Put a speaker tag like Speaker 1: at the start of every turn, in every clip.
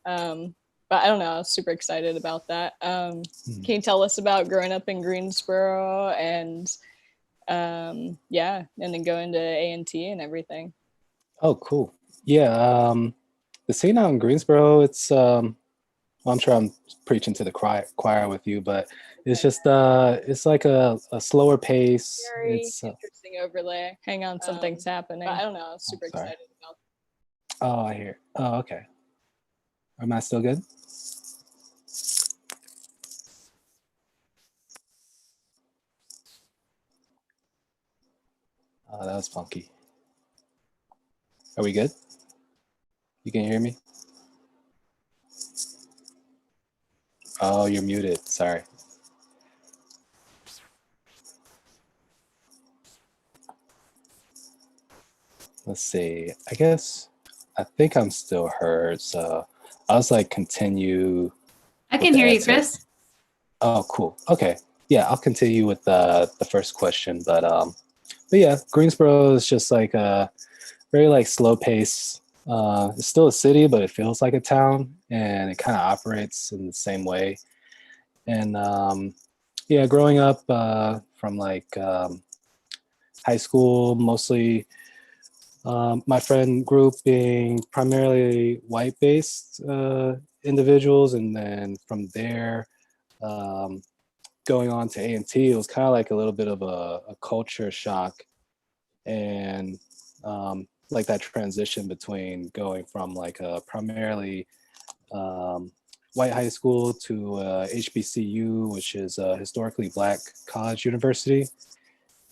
Speaker 1: But I don't know, I was super excited about that. Can you tell us about growing up in Greensboro and yeah, and then going to A&T and everything?
Speaker 2: Oh, cool. Yeah, the scene out in Greensboro, it's well, I'm sure I'm preaching to the choir with you, but it's just it's like a slower pace.
Speaker 1: Very
Speaker 2: It's
Speaker 1: interesting overlay. Hang on, something's happening. But I don't know, I was
Speaker 2: oh,
Speaker 1: super
Speaker 2: sorry.
Speaker 1: excited about.
Speaker 2: Oh, I hear. Oh, okay. Am I still good? Oh, that was funky. Are we good? You can hear me? Oh, you're muted. Sorry. Let's see. I think I'm still heard. So I was like, continue
Speaker 3: I
Speaker 2: with
Speaker 3: can
Speaker 2: the
Speaker 3: hear you,
Speaker 2: answer.
Speaker 3: Chris.
Speaker 2: Oh, cool. Okay. Yeah, I'll continue with the first question. But yeah, Greensboro is just like a very like slow pace. It's still a city, but it feels like a town, and it kind of operates in the same way. And yeah, growing up from like high school, mostly my friend group being primarily white-based individuals, and then from there um, going on to A&T, it was kind of like a little bit of a culture shock, and like that transition between going from like a primarily um, white high school to HBCU, which is a historically black college university.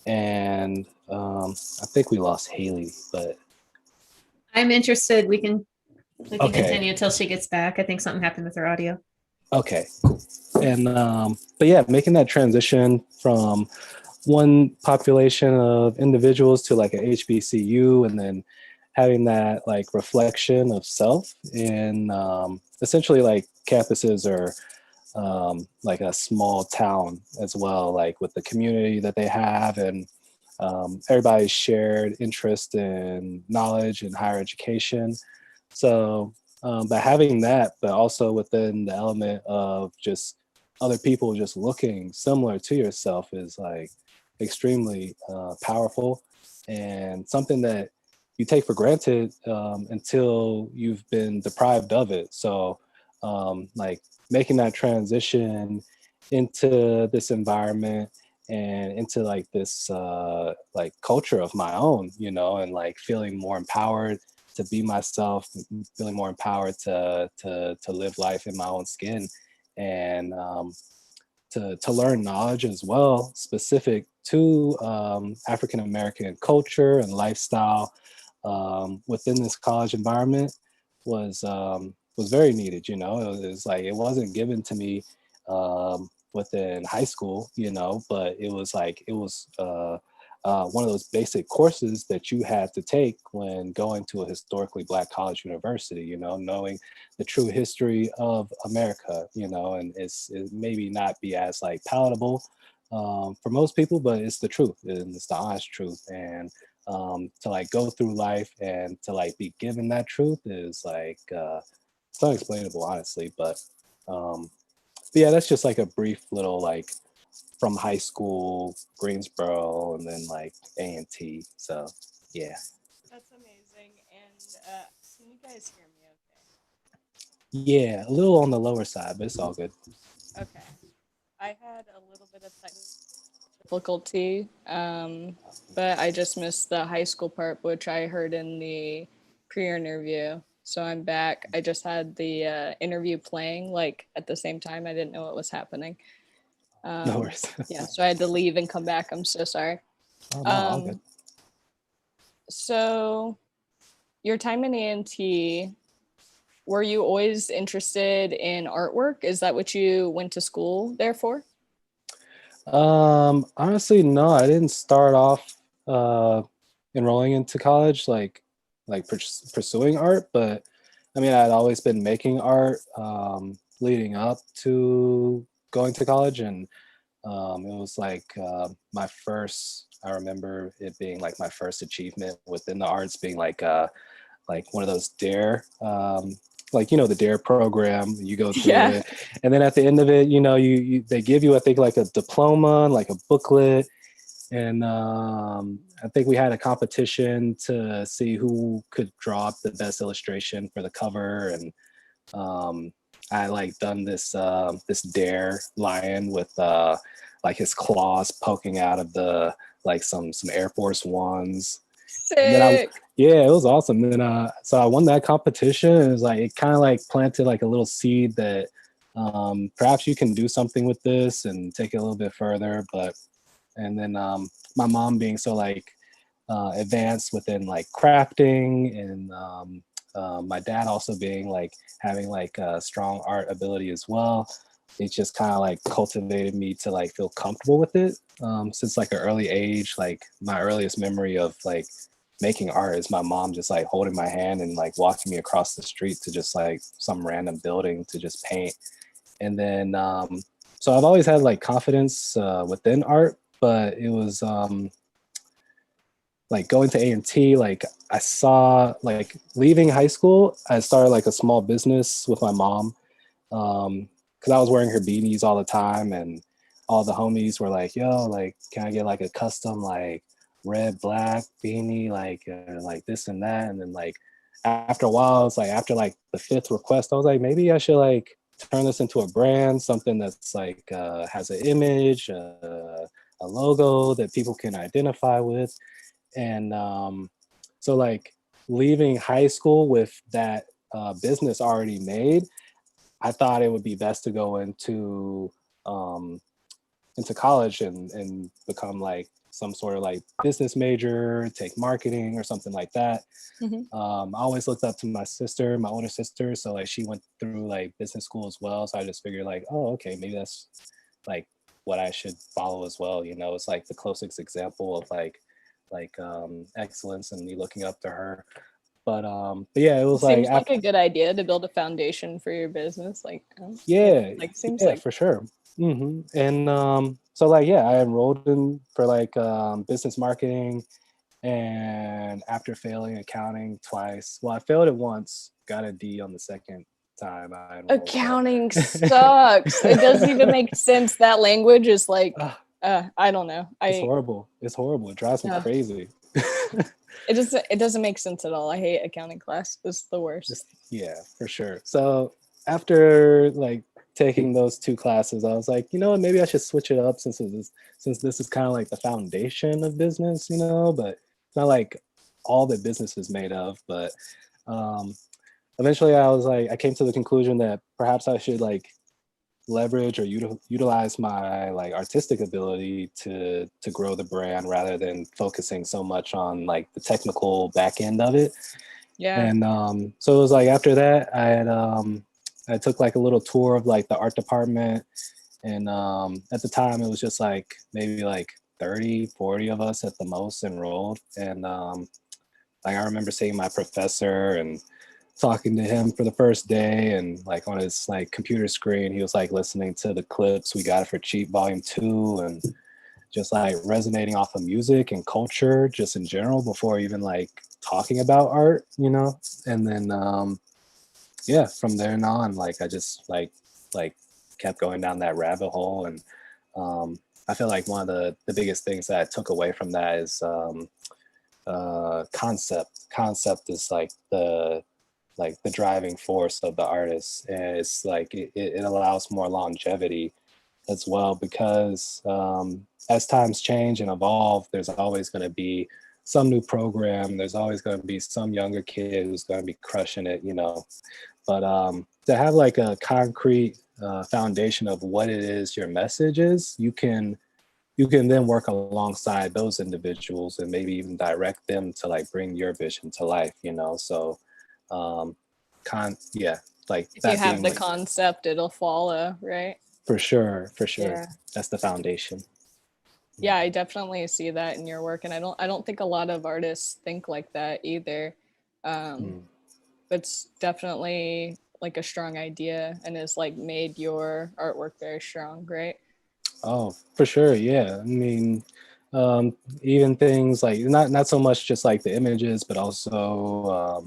Speaker 2: And I think we lost Haley, but
Speaker 3: I'm interested. We can
Speaker 2: okay,
Speaker 3: continue until she gets back. I think something happened with her audio.
Speaker 2: okay, cool. And but yeah, making that transition from one population of individuals to like a HBCU, and then having that like reflection of self in essentially like campuses are like a small town as well, like with the community that they have, and everybody's shared interest in knowledge and higher education. So, but having that, but also within the element of just other people just looking similar to yourself is like extremely powerful, and something that you take for granted until you've been deprived of it. So, like making that transition into this environment and into like this like culture of my own, you know, and like feeling more empowered to be myself, feeling more empowered to live life in my own skin, and to learn knowledge as well, specific to African American culture and lifestyle within this college environment was very needed. You know, it was like it wasn't given to me within high school, you know, but it was like it was one of those basic courses that you had to take when going to a historically black college university. You know, knowing the true history of America. You know, and it maybe not be as like palatable for most people, but it's the truth and it's the honest truth. And to like go through life and to like be given that truth is like it's unexplainable, honestly. But yeah, that's just like a brief little like from high school, Greensboro, and then like A&T. So yeah,
Speaker 1: That's amazing. And can you guys hear me
Speaker 2: yeah, a little on the lower side, but it's all good.
Speaker 1: okay? Okay. I had a little bit of difficulty, but I just missed the high school part, which I heard in the pre-interview. So I'm back. I just had the interview playing like at the same time. I didn't know what was happening.
Speaker 2: No worries.
Speaker 1: Yeah, so I had to leave and come back. I'm so sorry.
Speaker 2: Oh no, all good.
Speaker 1: Um, so your time in A&T, were you always interested in artwork? Is that what you went to school there for?
Speaker 2: Honestly, no, I didn't start off uh, enrolling into college like pursuing art, but I mean, I'd always been making art leading up to going to college, and it was like my first. I remember it being like my first achievement within the arts, being like one of those dare like, the DARE program, you go through
Speaker 1: Yeah.
Speaker 2: it. And then at the end of it, they give you, I think, like a diploma, like a booklet. And I think we had a competition to see who could draw up the best illustration for the cover. And I like done this dare lion with like his claws poking out of the like some Air Force Ones. And then
Speaker 1: Sick.
Speaker 2: it was awesome. And then so I won that competition. It was like, it kind of like planted like a little seed that perhaps you can do something with this and take it a little bit further. And then my mom being so like advanced within like crafting, and my dad also being like having like a strong art ability as well. It just kind of like cultivated me to like feel comfortable with it since like an early age. Like my earliest memory of like making art is my mom just like holding my hand and like walking me across the street to just like some random building to just paint. And then so I've always had like confidence within art, but it was like going to A&T, like I saw like leaving high school, I started like a small business with my mom because I was wearing her beanies all the time, and all the homies were like, yo, like, can I get like a custom like red, black beanie, like this and that. And then like after a while, it's like after like the fifth request, I was like, maybe I should like turn this into a brand, something that's like has an image, a logo that people can identify with. And so like leaving high school with that business already made, I thought it would be best to go into college and become like some sort of like business major, take marketing or something like that. I always looked up to my sister, my older sister. So like she went through like business school as well. So I just figured like, oh, okay, maybe that's like what I should follow as well. It's like the closest example of like excellence and me looking up to her. But yeah, it was like
Speaker 1: Seems like a good idea to build a foundation for your business. Like seems like
Speaker 2: for sure. And so like I enrolled in for like business marketing, and after failing accounting twice, well, I failed it once, got a D on the second time I enrolled.
Speaker 1: Accounting sucks. It doesn't even make sense. That language is like I don't know.
Speaker 2: It's horrible. It drives me crazy.
Speaker 1: It doesn't make sense at all. I hate accounting class. It's the worst.
Speaker 2: Yeah, for sure. So after like taking those two classes, I was like, maybe I should switch it up since this is kind of like the foundation of business, but it's not like all that business is made of. But eventually I came to the conclusion that perhaps I should like leverage or utilize my like artistic ability to grow the brand rather than focusing so much on like the technical back end of it.
Speaker 1: Yeah.
Speaker 2: And so it was like after that I took like a little tour of like the art department, and at the time it was just like maybe like 30-40 of us at the most enrolled. And like I remember seeing my professor and talking to him for the first day, and like on his like computer screen he was like listening to the clips We Got It for Cheap Volume 2, and just like resonating off of music and culture just in general before even like talking about art. And then from there on, like I just like kept going down that rabbit hole. And I feel like one of the biggest things that I took away from that is concept is like the driving force of the artist. And it's like it allows more longevity as well, because as times change and evolve, there's always going to be some new program, there's always going to be some younger kid who's going to be crushing it, but to have like a concrete foundation of what it is your message is, you can then work alongside those individuals and maybe even direct them to like bring your vision to life. So like
Speaker 1: if
Speaker 2: that
Speaker 1: you have
Speaker 2: being
Speaker 1: the
Speaker 2: like,
Speaker 1: concept, it'll follow, right?
Speaker 2: for sure.
Speaker 1: Yeah.
Speaker 2: That's the foundation.
Speaker 1: Yeah, I definitely see that in your work, and I don't think a lot of artists think like that either. But it's definitely like a strong idea, and has like made your artwork very strong, right?
Speaker 2: Oh, for sure. Yeah. I mean, even things like not so much just like the images, but also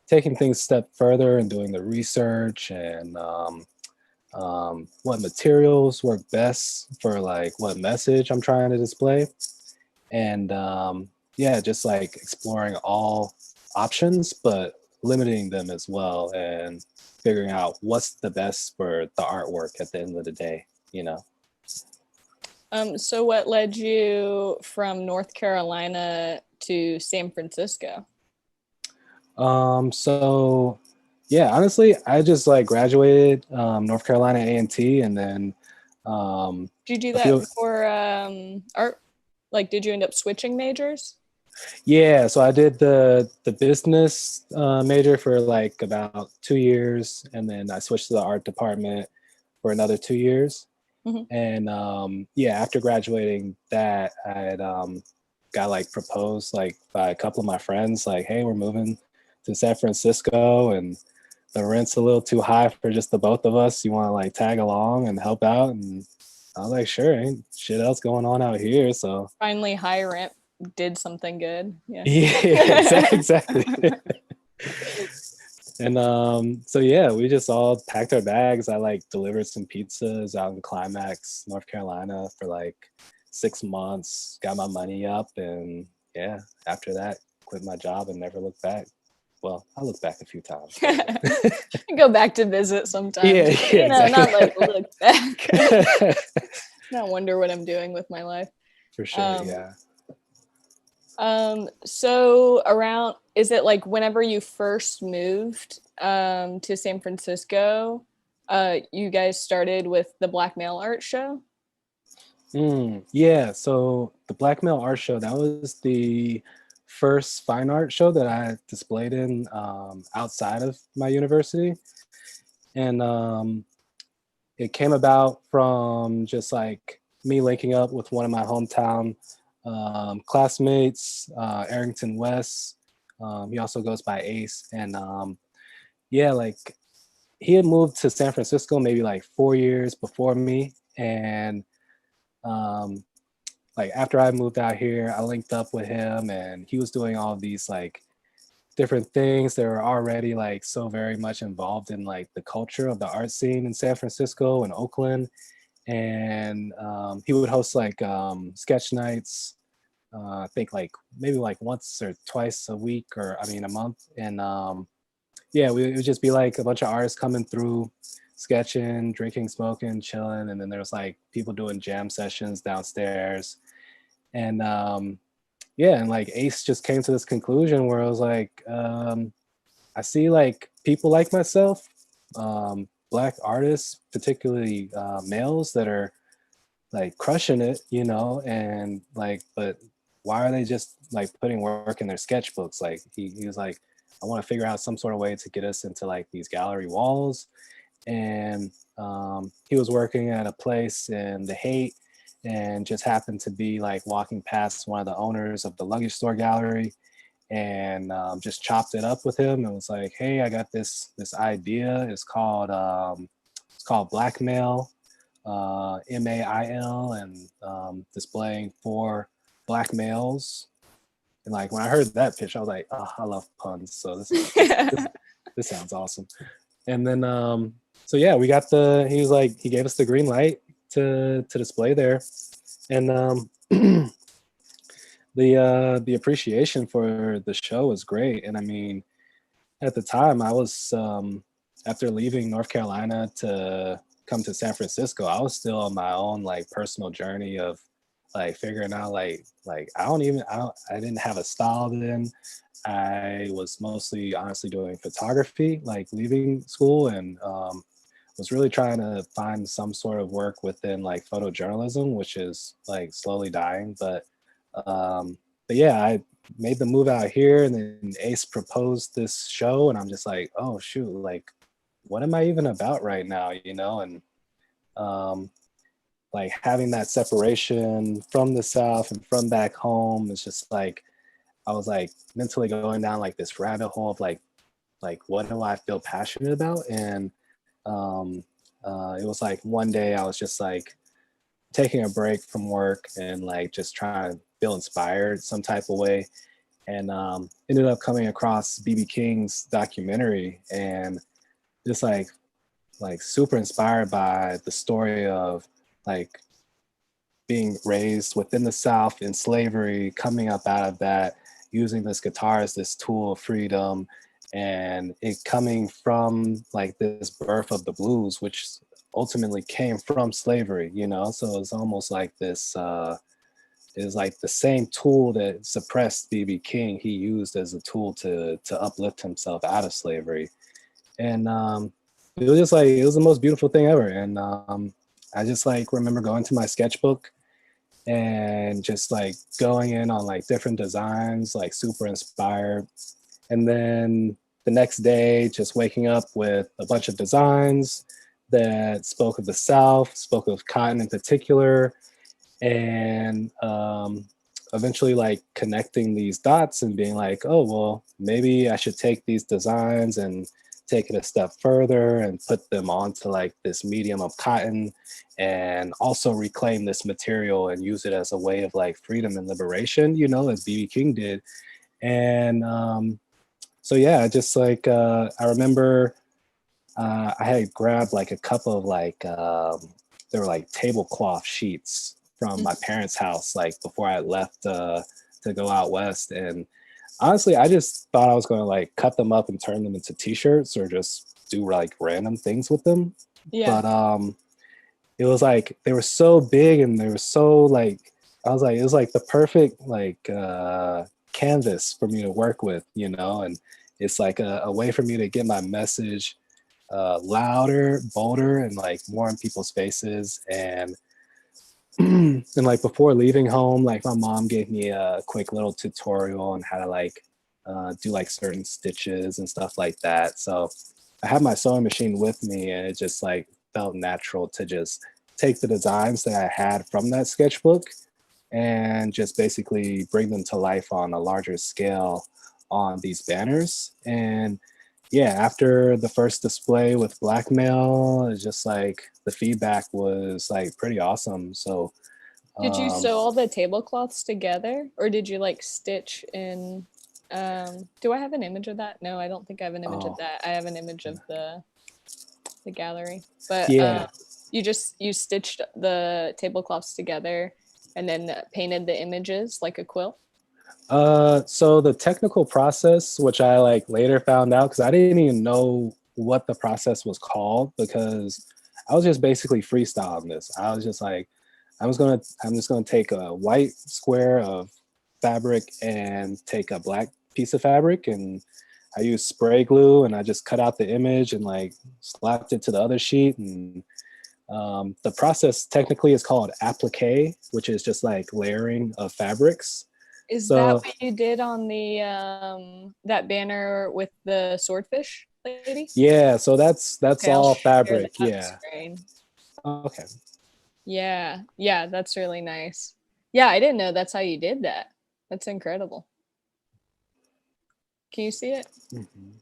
Speaker 2: taking things a step further and doing the research and what materials work best for like what message I'm trying to display. And yeah, just like exploring all options, but limiting them as well and figuring out what's the best for the artwork at the end of the day, you know.
Speaker 1: So what led you from North Carolina to San Francisco?
Speaker 2: So yeah, honestly, I just like graduated North Carolina A&T, and then
Speaker 1: Did you do
Speaker 2: a few,
Speaker 1: that for art? Like, did you end up switching majors?
Speaker 2: yeah, so I did the business major for like about 2 years, and then I switched to the art department for another 2 years.
Speaker 1: Mhm.
Speaker 2: And yeah, after graduating that, I had got like proposed like by a couple of my friends, like, hey, we're moving to San Francisco and the rent's a little too high for just the both of us. You want to like tag along and help out? And I was like, sure, ain't shit else going on out here. So
Speaker 1: Finally, high rent did something good. Yeah.
Speaker 2: yeah, exactly. And so yeah, we just all packed our bags. I like delivered some pizzas out in Climax, North Carolina for like 6 months, got my money up, and yeah, after that, quit my job and never looked back. Well, I looked back a few times.
Speaker 1: Go back to visit sometimes.
Speaker 2: Yeah,
Speaker 1: You know,
Speaker 2: exactly.
Speaker 1: not like look back. Not wonder what I'm doing with my life.
Speaker 2: For sure, yeah.
Speaker 1: So around, is it like whenever you first moved to San Francisco, you guys started with the Black Male Art Show?
Speaker 2: Yeah, so the Black Male Art Show, that was the first fine art show that I displayed in outside of my university. And it came about from just like me linking up with one of my hometown classmates, Arrington West. He also goes by Ace. And yeah, like he had moved to San Francisco maybe like 4 years before me. And like after I moved out here, I linked up with him and he was doing all these like different things that were already like so very much involved in like the culture of the art scene in San Francisco and Oakland. And he would host like sketch nights, I think like maybe like once or twice a week, or I mean a month. And yeah, it would just be like a bunch of artists coming through, sketching, drinking, smoking, chilling, and then there was like people doing jam sessions downstairs. And yeah, and like Ace just came to this conclusion where I was like, I see like people like myself, Black artists, particularly males, that are like crushing it, you know, and like, but why are they just like putting work in their sketchbooks? Like he was like, I want to figure out some sort of way to get us into like these gallery walls. And he was working at a place in the Haight and just happened to be like walking past one of the owners of the luggage store gallery, and just chopped it up with him and was like, hey, I got this idea. It's called Blackmail, MAIL, and displaying 4 black males. And like when I heard that pitch, I was like, oh, I love puns, so this sounds awesome. And then so yeah, we got he gave us the green light to display there. And the appreciation for the show was great. And I mean, at the time I was after leaving North Carolina to come to San Francisco, I was still on my own like personal journey of like figuring out like I didn't have a style then. I was mostly honestly doing photography, like leaving school, and was really trying to find some sort of work within like photojournalism, which is like slowly dying. But yeah, I made the move out here, and then Ace proposed this show, and I'm just like, oh shoot, like what am I even about right now, you know? And like having that separation from the South and from back home, it's just like I was like mentally going down like this rabbit hole of like what do I feel passionate about? And it was like one day I was just like taking a break from work and like just trying to feel inspired some type of way. and ended up coming across BB King's documentary, and just like super inspired by the story of like being raised within the South in slavery, coming up out of that, using this guitar as this tool of freedom, and it coming from like this birth of the blues, which ultimately came from slavery, you know? So it's almost like this, is like the same tool that suppressed BB King, he used as a tool to uplift himself out of slavery. And it was just like, it was the most beautiful thing ever. And I just like remember going to my sketchbook and just like going in on like different designs, like super inspired. And then the next day, just waking up with a bunch of designs that spoke of the South, spoke of cotton in particular, and eventually like connecting these dots and being like, oh, well, maybe I should take these designs and take it a step further and put them onto like this medium of cotton, and also reclaim this material and use it as a way of like freedom and liberation, you know, as BB King did. And so yeah, just like I remember I had grabbed like a couple of like they were like tablecloth sheets from my parents' house, like before I left to go out west. And honestly, I just thought I was going to like cut them up and turn them into t-shirts or just do like random things with them.
Speaker 1: Yeah.
Speaker 2: But it was like they were so big and they were so like, I was like, it was like the perfect like canvas for me to work with, you know. And it's like a way for me to get my message louder, bolder, and like more in people's faces. And and like before leaving home, like my mom gave me a quick little tutorial on how to like do like certain stitches and stuff like that. So I had my sewing machine with me, and it just like felt natural to just take the designs that I had from that sketchbook and just basically bring them to life on a larger scale on these banners. And yeah, after the first display with Blackmail, it's just like the feedback was like pretty awesome. So
Speaker 1: Did you
Speaker 2: um,
Speaker 1: sew all the tablecloths together, or did you like stitch in? Do I have an image of that? No, I don't think I have an image of
Speaker 2: oh,
Speaker 1: that. I have an image of the gallery, but
Speaker 2: yeah.
Speaker 1: you stitched the tablecloths together and then painted the images like a quilt.
Speaker 2: So the technical process, which I like later found out, because I didn't even know what the process was called, because I was just basically freestyling this. I was just like, I'm just gonna take a white square of fabric and take a black piece of fabric, and I used spray glue, and I just cut out the image and like slapped it to the other sheet. And the process technically is called applique, which is just like layering of fabrics.
Speaker 1: Is that
Speaker 2: So
Speaker 1: what you did on the that banner with the swordfish lady?
Speaker 2: yeah, so that's
Speaker 1: Okay, I'll
Speaker 2: all
Speaker 1: share
Speaker 2: fabric.
Speaker 1: that
Speaker 2: Yeah.
Speaker 1: screen.
Speaker 2: Okay.
Speaker 1: Yeah, yeah, that's really nice. Yeah, I didn't know that's how you did that. That's incredible. Can you see it?
Speaker 2: Mhm.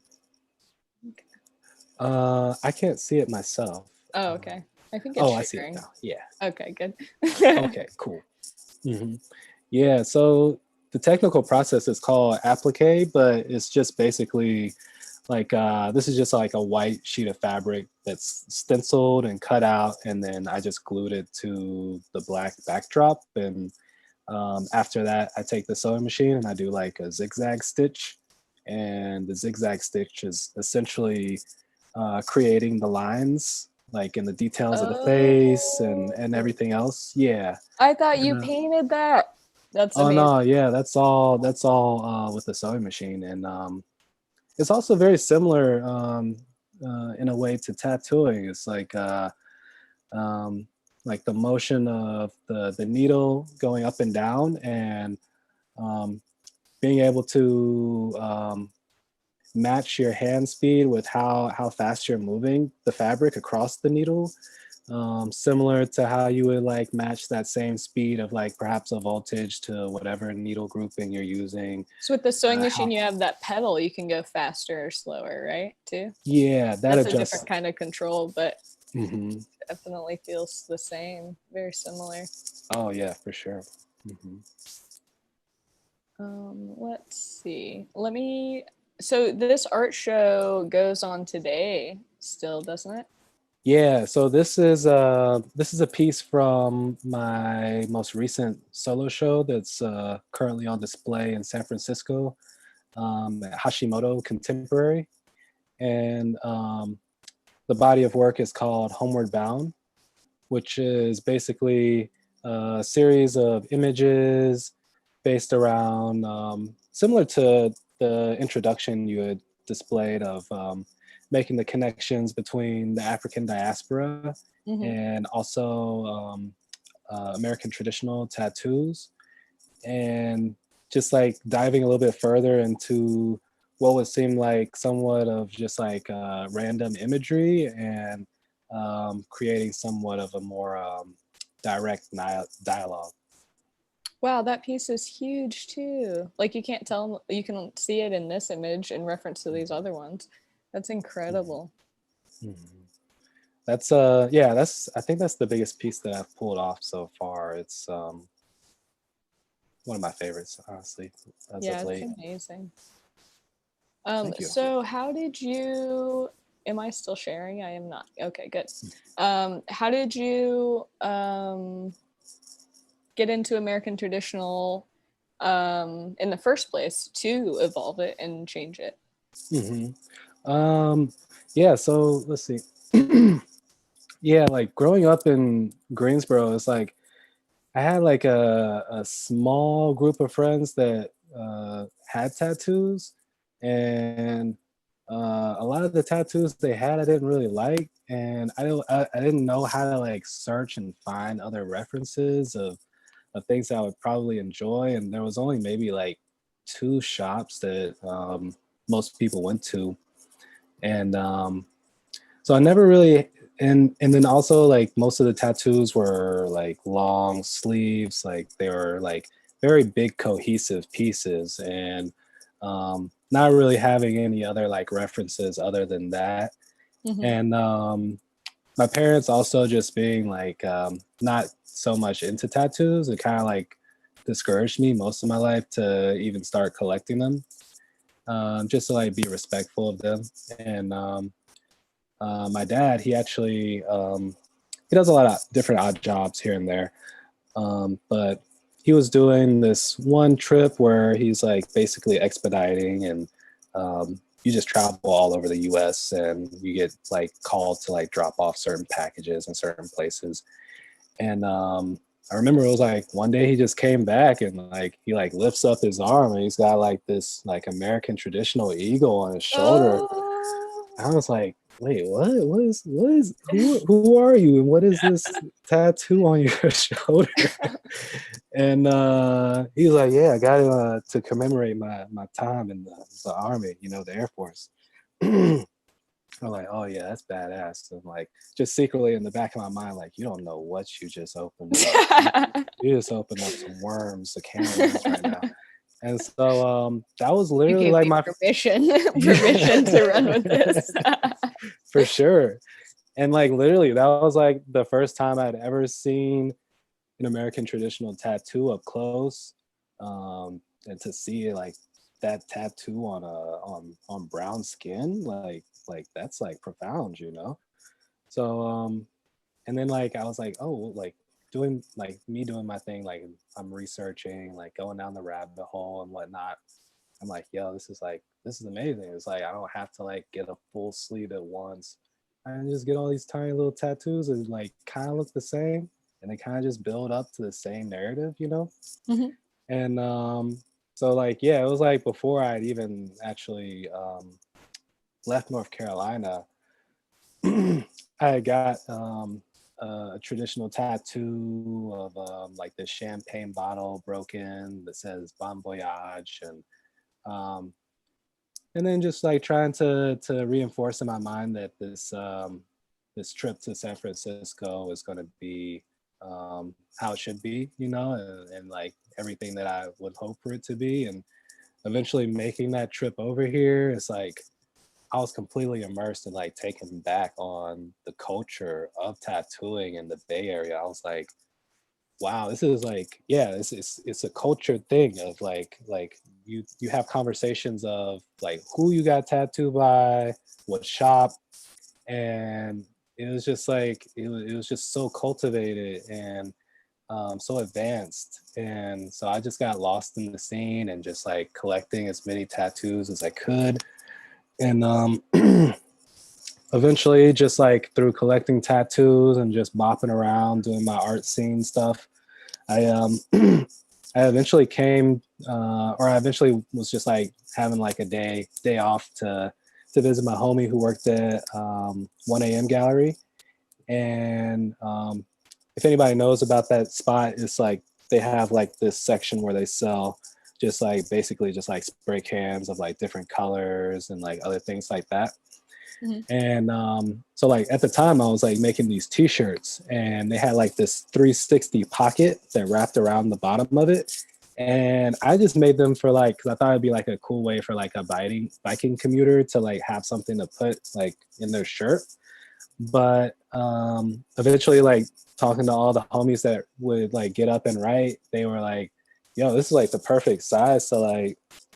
Speaker 2: I can't see it myself.
Speaker 1: Oh, okay. I think it's
Speaker 2: Oh, I see it
Speaker 1: sharing.
Speaker 2: now. Yeah.
Speaker 1: Okay, good.
Speaker 2: Okay, cool. hmm Yeah, so the technical process is called applique, but it's just basically like this is just like a white sheet of fabric that's stenciled and cut out, and then I just glued it to the black backdrop. And after that, I take the sewing machine and I do like a zigzag stitch. And the zigzag stitch is essentially creating the lines, like in the details of the face and
Speaker 1: Oh,
Speaker 2: everything else. Yeah.
Speaker 1: I thought you
Speaker 2: And,
Speaker 1: painted that. That's
Speaker 2: oh
Speaker 1: amazing.
Speaker 2: no, yeah, that's all with the sewing machine. And it's also very similar in a way to tattooing. It's um, like the motion of the needle going up and down, and um, being able to match your hand speed with how fast you're moving the fabric across the needle, similar to how you would like match that same speed of like perhaps a voltage to whatever needle grouping you're using.
Speaker 1: So with the sewing
Speaker 2: How
Speaker 1: machine, you have that pedal. You can go faster or slower, right? Too.
Speaker 2: Yeah, that
Speaker 1: That's a
Speaker 2: adjusts.
Speaker 1: different kind of control, but
Speaker 2: hmm
Speaker 1: definitely feels the same. Very similar.
Speaker 2: Oh yeah, for sure. hmm
Speaker 1: Let's see. So this art show goes on today still, doesn't it?
Speaker 2: Yeah, so this is a piece from my most recent solo show that's currently on display in San Francisco at Hashimoto Contemporary, and the body of work is called Homeward Bound, which is basically a series of images based around similar to the introduction you had displayed of making the connections between the African diaspora
Speaker 1: Mm-hmm.
Speaker 2: and also American traditional tattoos, and just like diving a little bit further into what would seem like somewhat of just like random imagery and creating somewhat of a more direct dialogue.
Speaker 1: Wow, that piece is huge too. Like you can't tell, you can see it in this image in reference to these other ones. That's incredible.
Speaker 2: Mhm. That's that's I think that's the biggest piece that I've pulled off so far. It's one of my favorites, honestly, as
Speaker 1: Yeah,
Speaker 2: of
Speaker 1: it's
Speaker 2: late.
Speaker 1: amazing.
Speaker 2: Thank you.
Speaker 1: So how did you, am I still sharing? I am not. Okay, good. How did you get into American traditional in the first place to evolve it and change it?
Speaker 2: Hmm. Yeah, so let's see. Yeah, like growing up in Greensboro, it's like I had like a small group of friends that had tattoos, and a lot of the tattoos they had I didn't really like, and I didn't know how to like search and find other references of things I would probably enjoy, and there was only maybe like two shops that most people went to, and so I never really, and then also like most of the tattoos were like long sleeves, like they were like very big cohesive pieces, and not really having any other like references other than that.
Speaker 1: Mm-hmm.
Speaker 2: And my parents also just being like not so much into tattoos, it kind of like discouraged me most of my life to even start collecting them, just to like be respectful of them. And my dad, he actually he does a lot of different odd jobs here and there, but he was doing this one trip where he's like basically expediting, and you just travel all over the U.S. and you get like called to like drop off certain packages in certain places. And I remember it was like one day he just came back and like he like lifts up his arm and he's got like this like American traditional eagle on his shoulder.
Speaker 1: Oh.
Speaker 2: I was like, wait, what? Who are you? And what is this tattoo on your shoulder? And he's like, yeah, I got it to commemorate my time in the army, the Air Force. I'm like, oh yeah, that's badass. And like, just secretly in the back of my mind, like, you don't know what you just opened up. You just opened up some worms, a can of worms right now. And so that was
Speaker 1: You
Speaker 2: literally
Speaker 1: gave
Speaker 2: like
Speaker 1: me
Speaker 2: my
Speaker 1: permission to run with this.
Speaker 2: for sure. And like literally, that was like the first time I'd ever seen an American traditional tattoo up close, and to see like that tattoo on on brown skin, like that's like profound. So and then like I was like, oh, like doing my thing, like I'm researching, like going down the rabbit hole and whatnot. I'm like, yo, this is amazing. It's like I don't have to like get a full sleeve at once. I can just get all these tiny little tattoos and like kind of look the same, and they kind of just build up to the same narrative.
Speaker 1: Mhm.
Speaker 2: And so like yeah, it was like before I'd even actually left North Carolina, I had got a traditional tattoo of like this champagne bottle broken that says Bon Voyage, um, and then just like trying to reinforce in my mind that this trip to San Francisco is going to be how it should be, and like everything that I would hope for it to be, and eventually making that trip over here. It's like I was completely immersed and like taken back on the culture of tattooing in the Bay Area. I was like, wow, this is like, yeah, it's a culture thing of like you have conversations of like who you got tattooed by, what shop, and it was just like it was just so cultivated and so advanced. And so I just got lost in the scene and just like collecting as many tattoos as I could. And eventually, just like through collecting tattoos and just bopping around doing my art scene stuff, I I eventually came or I eventually was just like having like a day off to visit my homie who worked at 1 a.m. gallery. And if anybody knows about that spot, it's like they have like this section where they sell just like basically just like spray cans of like different colors and like other things like that.
Speaker 1: Mhm.
Speaker 2: And so like at the time I was like making these t-shirts, and they had like this 360 pocket that wrapped around the bottom of it. And I just made them for like, because I thought it'd be like a cool way for like a biking commuter to like have something to put like in their shirt. But eventually, like talking to all the homies that would like get up and write, they were like, yo, this is like the perfect size to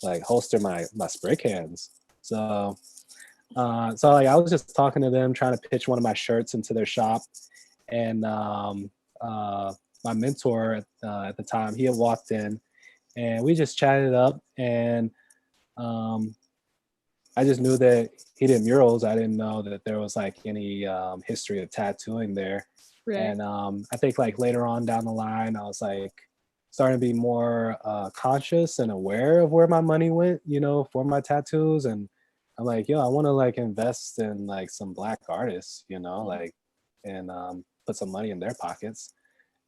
Speaker 2: like holster my spray cans. So so like I was just talking to them, trying to pitch one of my shirts into their shop. And my mentor at the time, he had walked in, and we just chatted up. And I just knew that he did murals. I didn't know that there was like any history of tattooing there.
Speaker 1: Right.
Speaker 2: And I think like later on down the line, I was like starting to be more conscious and aware of where my money went, you know, for my tattoos. And I'm like, yo, I want to like invest in like some Black artists, you know, like, and put some money in their pockets.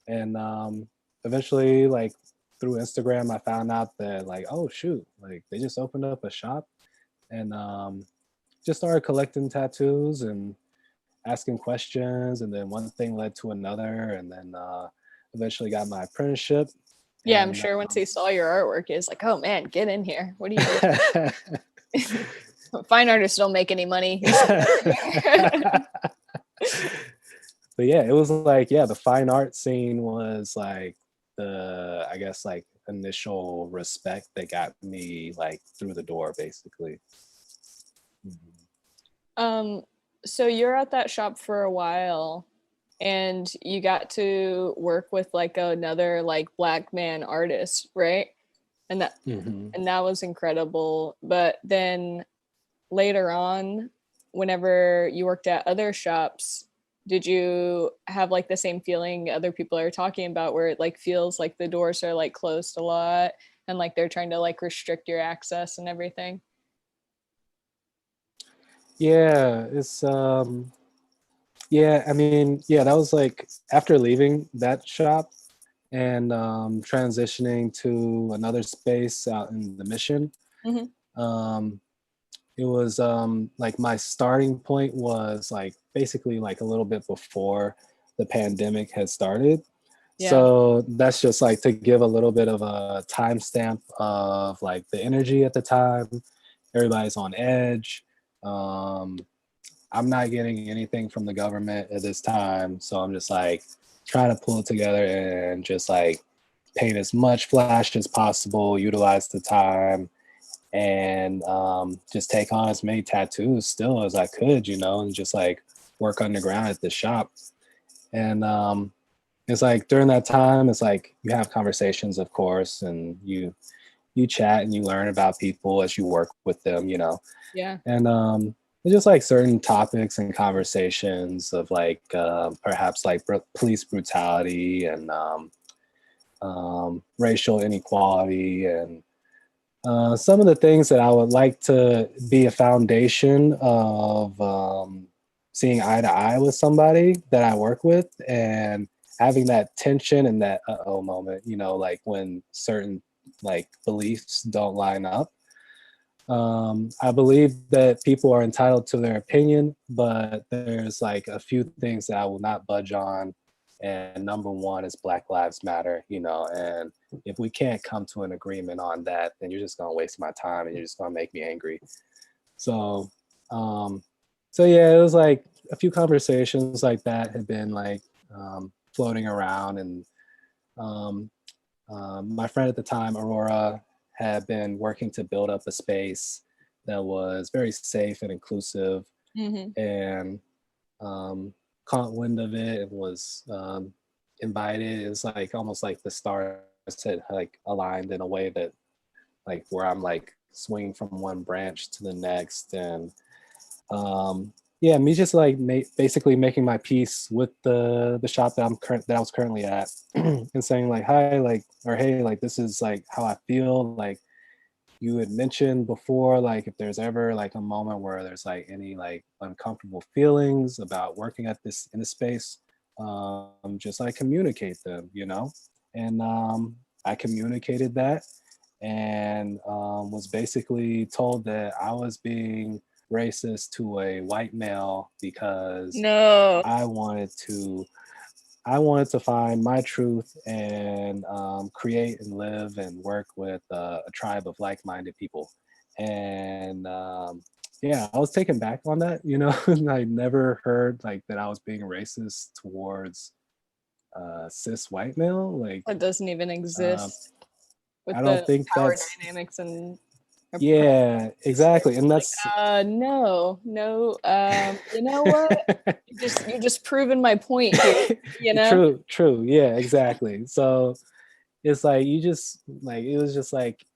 Speaker 2: And eventually, like through Instagram, I found out that like, oh shoot, like they just opened up a shop. And just started collecting tattoos and asking questions. And then one thing led to another. And then eventually got my apprenticeship.
Speaker 1: Yeah, I'm
Speaker 2: And,
Speaker 1: sure once he saw your artwork, he's like, "Oh man, get in here! What do you do?" Fine artists don't make any money.
Speaker 2: But yeah, it was like, yeah, the fine art scene was like the, I guess, like initial respect that got me like through the door, basically.
Speaker 1: um, so you're at that shop for a while, and you got to work with like another like Black man artist, right? And that
Speaker 2: Mhm.
Speaker 1: and that was incredible. But then later on, whenever you worked at other shops, did you have like the same feeling other people are talking about, where it like feels like the doors are like closed a lot and like they're trying to like restrict your access and everything?
Speaker 2: Yeah, it's yeah, I mean, yeah, that was like after leaving that shop and transitioning to another space out in the Mission.
Speaker 1: Hmm.
Speaker 2: Um, it was like my starting point was like basically like a little bit before the pandemic had started.
Speaker 1: Yeah.
Speaker 2: So that's just like to give a little bit of a timestamp of like the energy at the time. Everybody's on edge. Um, I'm not getting anything from the government at this time, so I'm just like trying to pull it together and just like paint as much flash as possible, utilize the time, and just take on as many tattoos still as I could, you know, and just like work underground at the shop. And it's like during that time, it's like you have conversations, of course, and you chat and you learn about people as you work with them, you know.
Speaker 1: Yeah.
Speaker 2: And it's just like certain topics and conversations of like perhaps like police brutality and racial inequality and some of the things that I would like to be a foundation of seeing eye to eye with somebody that I work with, and having that tension and that uh-oh moment, you know, like when certain like beliefs don't line up. I believe that people are entitled to their opinion, but there's like a few things that I will not budge on. And number one is Black Lives Matter, you know, and if we can't come to an agreement on that, then you're just gonna waste my time and you're just gonna make me angry. So, um, so yeah, it was like a few conversations like that had been like floating around, and my friend at the time, Aurora, had been working to build up a space that was very safe and inclusive, and caught wind of it and was invited. It's like almost like the stars had like aligned in a way that like where I'm like swinging from one branch to the next, and yeah, me just like basically making my peace with the shop that I was currently at, and saying like hi, like, or hey, like this is like how I feel. Like you had mentioned before, like if there's ever like a moment where there's like any like uncomfortable feelings about working at this in this space, just like communicate them, you know. And I communicated that, and was basically told that I was being racist to a white male because
Speaker 1: No.
Speaker 2: I wanted to find my truth and create and live and work with a tribe of like-minded people. And yeah, I was taken back on that, you know. And I never heard like that I was being racist towards cis white male. Like
Speaker 1: That doesn't even exist with
Speaker 2: I don't
Speaker 1: the
Speaker 2: think
Speaker 1: power
Speaker 2: that's
Speaker 1: dynamics and
Speaker 2: yeah, exactly. And that's
Speaker 1: no, you know what? You're just proving my point here, you know?
Speaker 2: true. Yeah, exactly. So it's like you just like it was just like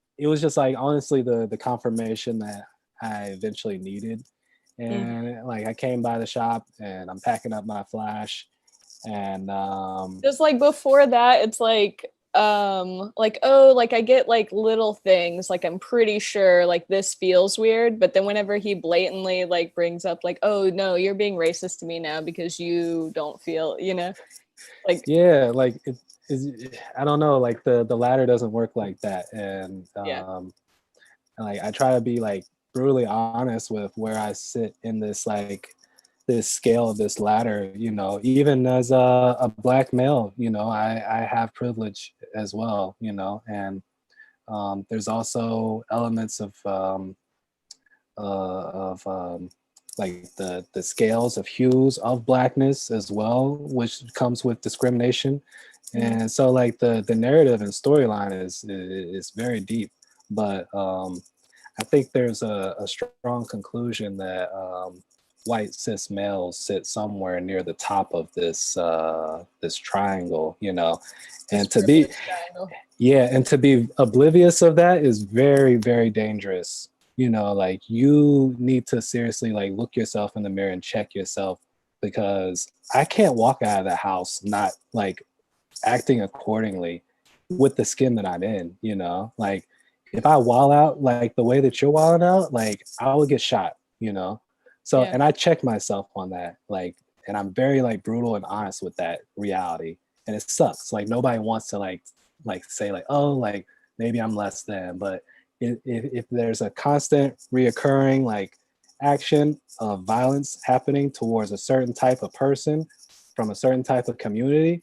Speaker 2: honestly the confirmation that I eventually needed. And like I came by the shop and I'm packing up my flash, and
Speaker 1: Just like before that, it's like, oh, like I get like little things, like I'm pretty sure like this feels weird, but then whenever he blatantly like brings up like, oh no, you're being racist to me now because you don't feel, you know, like
Speaker 2: yeah, like it is, I don't know, like the ladder doesn't work like that. And
Speaker 1: yeah.
Speaker 2: like I try to be like brutally honest with where I sit in this like this scale of this ladder, you know. Even as a black male, you know, I have privilege as well, you know. And there's also elements of like the scales of hues of blackness as well, which comes with discrimination. And so like the narrative and storyline is very deep, but I think there's a strong conclusion that white cis males sit somewhere near the top of this triangle, you know. And to be yeah, and to be oblivious of that is very, very dangerous. You know, like you need to seriously like look yourself in the mirror and check yourself, because I can't walk out of the house not like acting accordingly with the skin that I'm in, you know. Like if I wall out like the way that you're walling out, like I would get shot, you know. So
Speaker 1: Yeah.
Speaker 2: and I check myself on that, like, and I'm very like brutal and honest with that reality. And it sucks. Like nobody wants to like say like, oh, like maybe I'm less than, but if there's a constant reoccurring like action of violence happening towards a certain type of person from a certain type of community,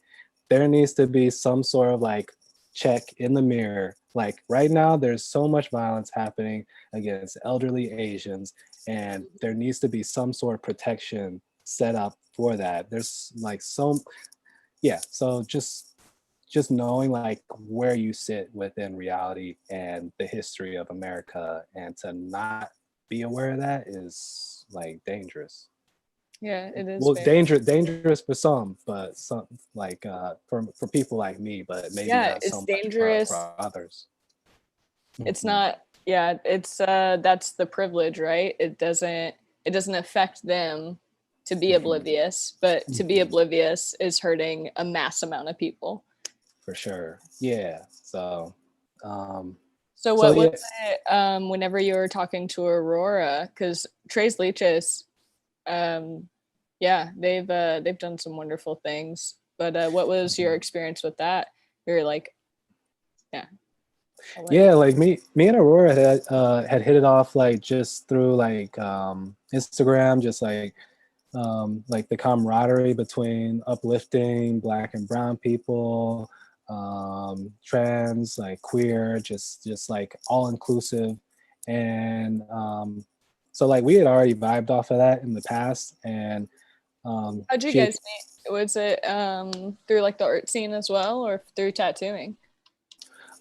Speaker 2: there needs to be some sort of like check in the mirror. Like right now, there's so much violence happening against elderly Asians, and there needs to be some sort of protection set up for that. There's like yeah. So just knowing like where you sit within reality and the history of America, and to not be aware of that is like dangerous.
Speaker 1: Yeah, it is
Speaker 2: Well,
Speaker 1: very
Speaker 2: dangerous for some, but some like for people like me, but maybe
Speaker 1: yeah,
Speaker 2: not so
Speaker 1: it's
Speaker 2: much
Speaker 1: dangerous.
Speaker 2: for others.
Speaker 1: It's not, yeah, it's that's the privilege, right? It doesn't affect them to be oblivious, but to be oblivious is hurting a mass amount of people.
Speaker 2: For sure. Yeah. So
Speaker 1: So
Speaker 2: so
Speaker 1: what was
Speaker 2: yeah,
Speaker 1: it whenever you were talking to Aurora? Because Tres Leches, yeah, they've done some wonderful things. But what was your experience with that? You're like, yeah.
Speaker 2: yeah, like me and Aurora had hit it off like just through like Instagram, just like the camaraderie between uplifting black and brown people, trans, like queer, just like all inclusive. And so like we had already vibed off of that in the past, and
Speaker 1: How'd you
Speaker 2: she
Speaker 1: guys meet? Was it through like the art scene as well, or through tattooing?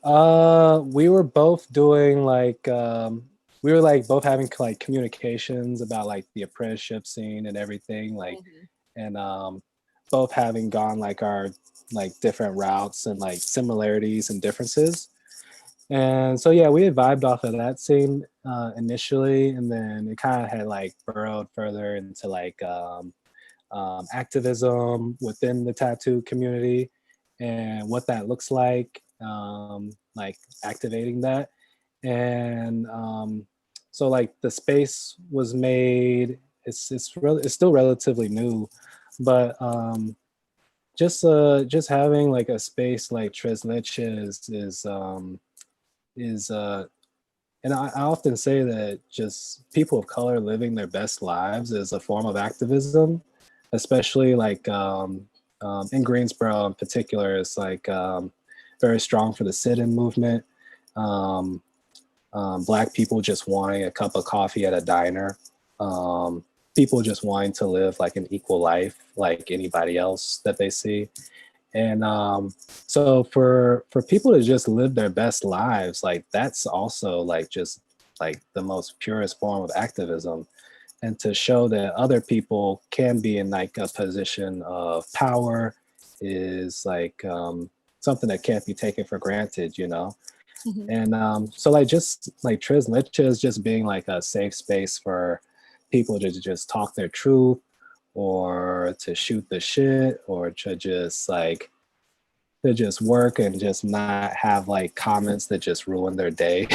Speaker 2: We were both doing like we were like both having like communications about like the apprenticeship scene and everything, like,
Speaker 1: Mhm.
Speaker 2: and both having gone like our like different routes and like similarities and differences. And so yeah, we had vibed off of that scene initially, and then it kind of had like burrowed further into like activism within the tattoo community and what that looks like activating that. And so like the space was made. It's still relatively new, but just having like a space like Tres Leches is and I often say that just people of color living their best lives is a form of activism, especially like in Greensboro in particular. It's like very strong for the sit-in movement. Um, Black people just wanting a cup of coffee at a diner. Um, People just wanting to live like an equal life like anybody else that they see. And so for people to just live their best lives, like that's also like just like the most purest form of activism, and to show that other people can be in like a position of power is like something that can't be taken for granted, you know.
Speaker 1: Mhm.
Speaker 2: And so like just like Tres Leches just being like a safe space for people to just talk their truth or to shoot the shit or to just work and just not have like comments that just ruin their day.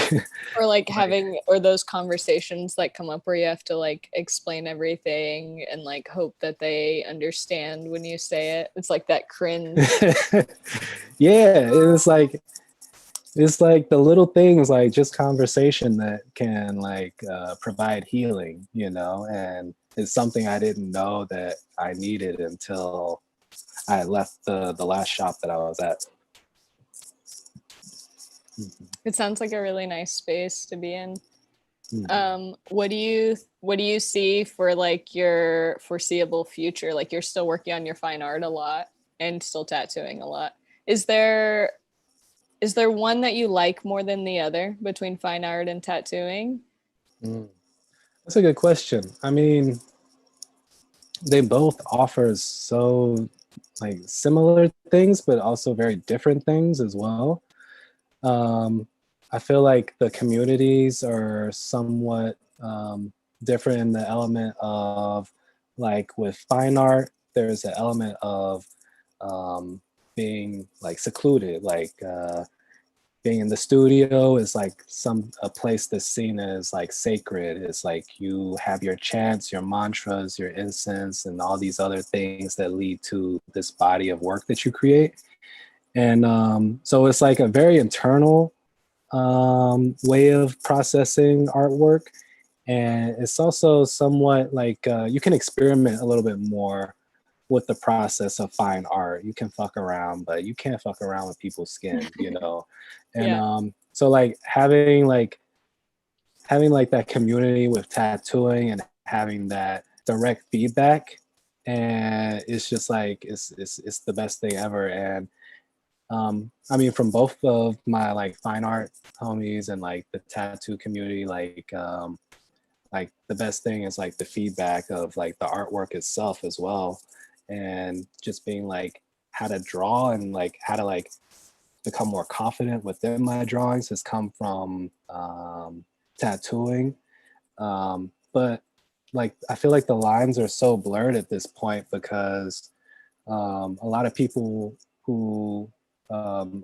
Speaker 1: Or like
Speaker 2: Like,
Speaker 1: having or those conversations that come up where you have to like explain everything and like hope that they understand when you say it. It's like that cringe.
Speaker 2: yeah, it's like the little things like just conversation that can like provide healing, you know, and it's something I didn't know that I needed until I left the last shop that I was at.
Speaker 1: It sounds like a really nice space to be in.
Speaker 2: Mhm.
Speaker 1: What do you see for like your foreseeable future? Like you're still working on your fine art a lot and still tattooing a lot. Is there is there one that you like more than the other between fine art and tattooing?
Speaker 2: Mm. That's a good question. I mean, they both offer so like similar things, but also very different things as well. Um, I feel like the communities are somewhat different in the element of like with fine art, there's an element of um, being like secluded, like being in the studio is like a place that's seen as like sacred. It's like you have your chants, your mantras, your incense, and all these other things that lead to this body of work that you create. And so it's like a very internal way of processing artwork. And it's also somewhat like you can experiment a little bit more with the process of fine art. You can fuck around, but you can't fuck around with people's skin, you know? And
Speaker 1: Yeah.
Speaker 2: so like having like that community with tattooing and having that direct feedback, and it's just like it's the best thing ever. And I mean, from both of my like fine art homies and like the tattoo community, like the best thing is like the feedback of like the artwork itself as well, and just being like how to draw and like how to like become more confident within my drawings has come from tattooing. But like I feel like the lines are so blurred at this point because a lot of people who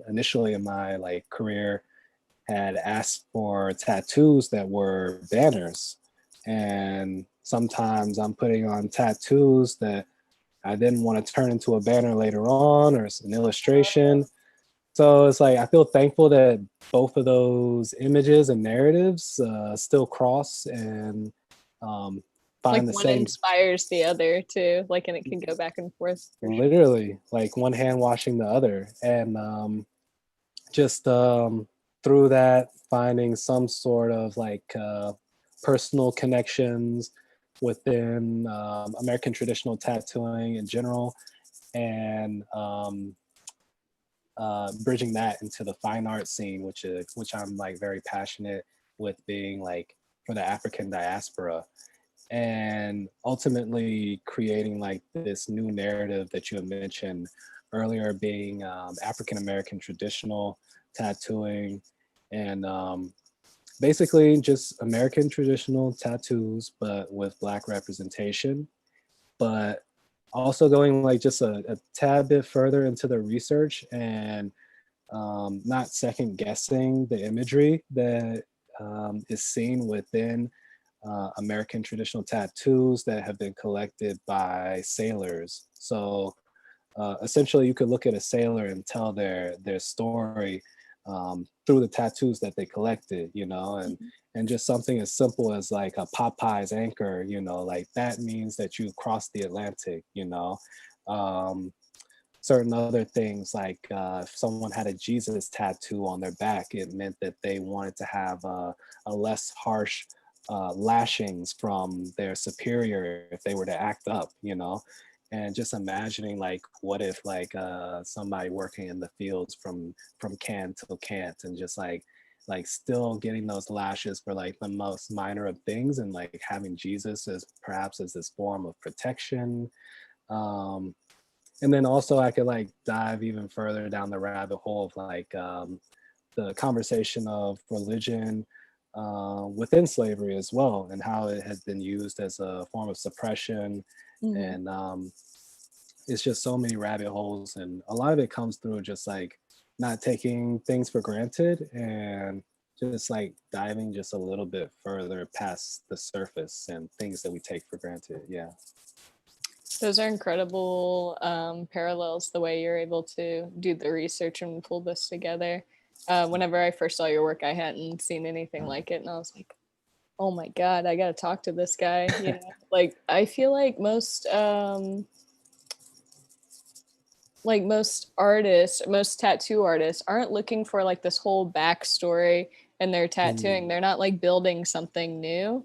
Speaker 2: initially in my like career had asked for tattoos that were banners, and sometimes I'm putting on tattoos that I didn't want to turn into a banner later on or an illustration. So it's like I feel thankful that both of those images and narratives still cross and um,
Speaker 1: Like
Speaker 2: find the
Speaker 1: one
Speaker 2: same.
Speaker 1: inspires the other too. Like and it can go back and forth for sure.
Speaker 2: Literally like one hand washing the other, and just through that finding some sort of like personal connections within American traditional tattooing in general, and bridging that into the fine art scene, which I'm like very passionate with, being like for the African diaspora, and ultimately creating like this new narrative that you had mentioned earlier, being African American traditional tattooing, and basically just American traditional tattoos, but with Black representation, but also going like just a tad bit further into the research, and not second guessing the imagery that is seen within American traditional tattoos that have been collected by sailors. So essentially, you could look at a sailor and tell their story through the tattoos that they collected, you know, and just something as simple as like a Popeye's anchor, you know, like that means that you crossed the Atlantic, you know. Certain other things like if someone had a Jesus tattoo on their back, it meant that they wanted to have a less harsh lashings from their superior if they were to act up, you know. And just imagining like, what if like somebody working in the fields from can till can't, and just like still getting those lashes for like the most minor of things, and like having Jesus as perhaps as this form of protection. And then also I could like dive even further down the rabbit hole of like the conversation of religion within slavery as well, and how it has been used as a form of suppression. And it's just so many rabbit holes, and a lot of it comes through just like not taking things for granted, and just like diving just a little bit further past the surface and things that we take for granted. Yeah.
Speaker 1: Those are incredible parallels, the way you're able to do the research and pull this together. Whenever I first saw your work, I hadn't seen anything like it, and I was like, oh my God, I got to talk to this guy. You know, like I feel like most artists, most tattoo artists aren't looking for like this whole backstory in their tattooing. They're not like building something new.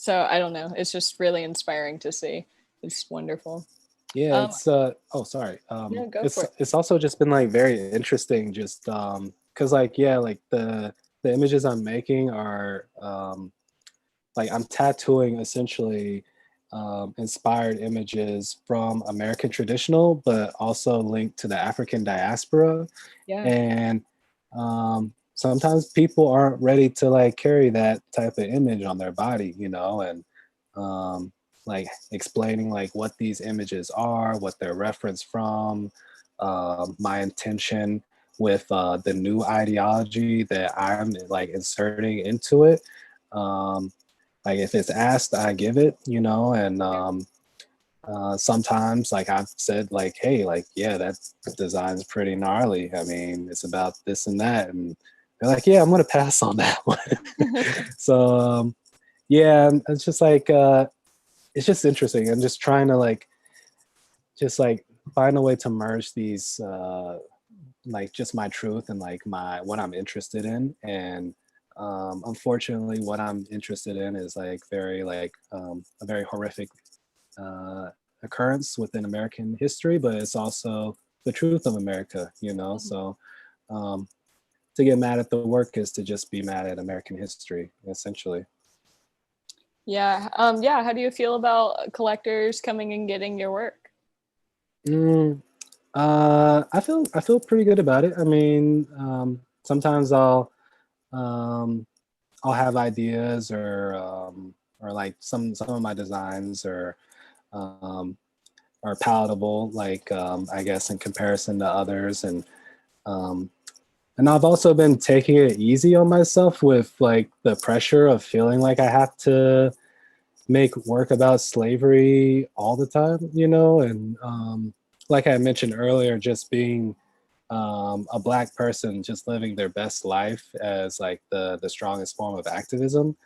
Speaker 1: So I don't know. It's just really inspiring to see. It's wonderful.
Speaker 2: Yeah, it's oh sorry.
Speaker 1: No, go for it.
Speaker 2: It's also just been like very interesting, just because like yeah, like the images I'm making are like I'm tattooing essentially inspired images from American traditional, but also linked to the African diaspora.
Speaker 1: Yeah.
Speaker 2: And sometimes people aren't ready to like carry that type of image on their body, you know, and like explaining like what these images are, what they're referenced from, my intention with the new ideology that I'm like inserting into it. Like if it's asked, I give it, you know, and sometimes like I've said like, hey, like, yeah, that design's pretty gnarly. I mean, it's about this and that. And they're like, yeah, I'm going to pass on that one. So yeah, it's just like, it's just interesting. I'm just trying to like find a way to merge these, like just my truth and like what I'm interested in. And unfortunately, what I'm interested in is like very like a very horrific occurrence within American history, but it's also the truth of America, you know. So to get mad at the work is to just be mad at American history, essentially.
Speaker 1: Yeah. Yeah. How do you feel about collectors coming and getting your work?
Speaker 2: I feel pretty good about it. I mean, sometimes I'll have ideas or like some of my designs are palatable, like I guess in comparison to others, and I've also been taking it easy on myself with like the pressure of feeling like I have to make work about slavery all the time, you know, and like I mentioned earlier, just being a Black person just living their best life as like the strongest form of activism.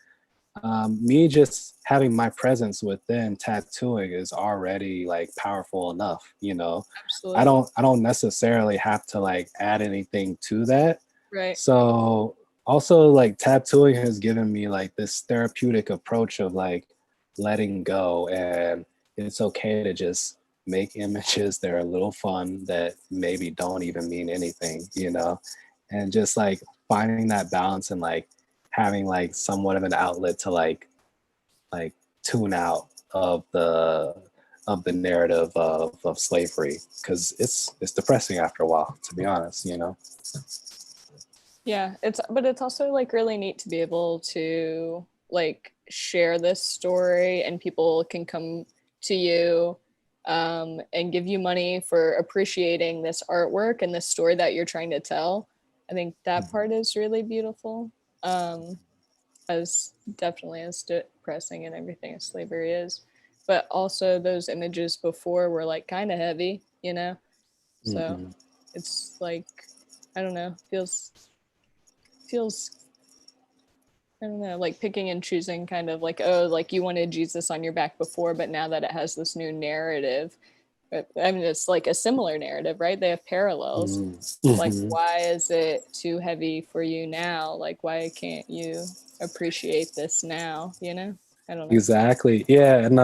Speaker 2: Me just having my presence within tattooing is already like powerful enough, you know.
Speaker 1: Absolutely.
Speaker 2: I don't necessarily have to like add anything to that.
Speaker 1: Right.
Speaker 2: So also like tattooing has given me like this therapeutic approach of like letting go, and it's okay to just make images that are a little fun that maybe don't even mean anything, you know, and just like finding that balance and like having like somewhat of an outlet to like tune out of the narrative of slavery, because it's depressing after a while, to be honest, you know.
Speaker 1: Yeah, it's also like really neat to be able to like share this story and people can come to you and give you money for appreciating this artwork and this story that you're trying to tell. I think that part is really beautiful. Um, as definitely as depressing and everything as slavery is, but also those images before were like kind of heavy, you know. So
Speaker 2: Mhm.
Speaker 1: it's like I don't know, feels I don't know, like picking and choosing, kind of like, oh, like you wanted Jesus on your back before, but now that it has this new narrative, but I mean, it's like a similar narrative, right? They have parallels. Like,
Speaker 2: Mhm.
Speaker 1: why is it too heavy for you now? Like, why can't you appreciate this now? You know? I don't know.
Speaker 2: Exactly. Yeah. And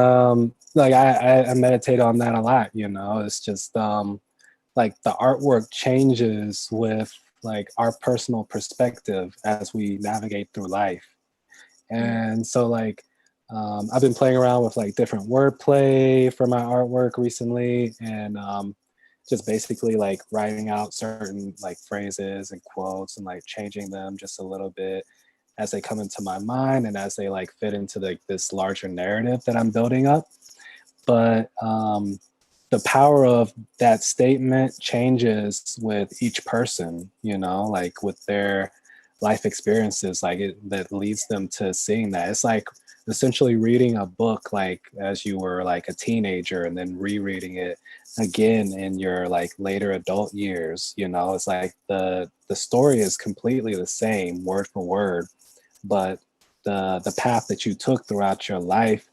Speaker 2: like I meditate on that a lot, you know. It's just like the artwork changes with like our personal perspective as we navigate through life.
Speaker 1: Mm.
Speaker 2: And so like I've been playing around with like different wordplay for my artwork recently, and just basically like writing out certain like phrases and quotes and like changing them just a little bit as they come into my mind and as they like fit into like this larger narrative that I'm building up. But the power of that statement changes with each person, you know, like with their life experiences, like that leads them to seeing that. It's like essentially reading a book like as you were like a teenager and then rereading it again in your like later adult years, you know. It's like the story is completely the same word for word, but the path that you took throughout your life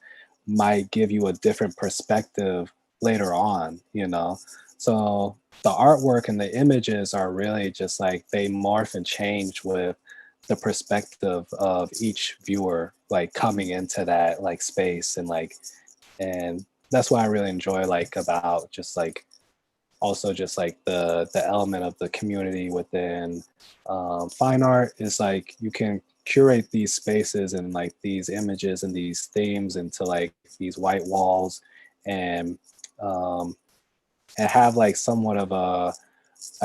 Speaker 2: might give you a different perspective later on, you know. So the artwork and the images are really just like they morph and change with the perspective of each viewer like coming into that like space, and like, and that's what I really enjoy like about just like also just like the element of the community within fine art is like you can curate these spaces and like these images and these themes into like these white walls, and um, and have like somewhat of a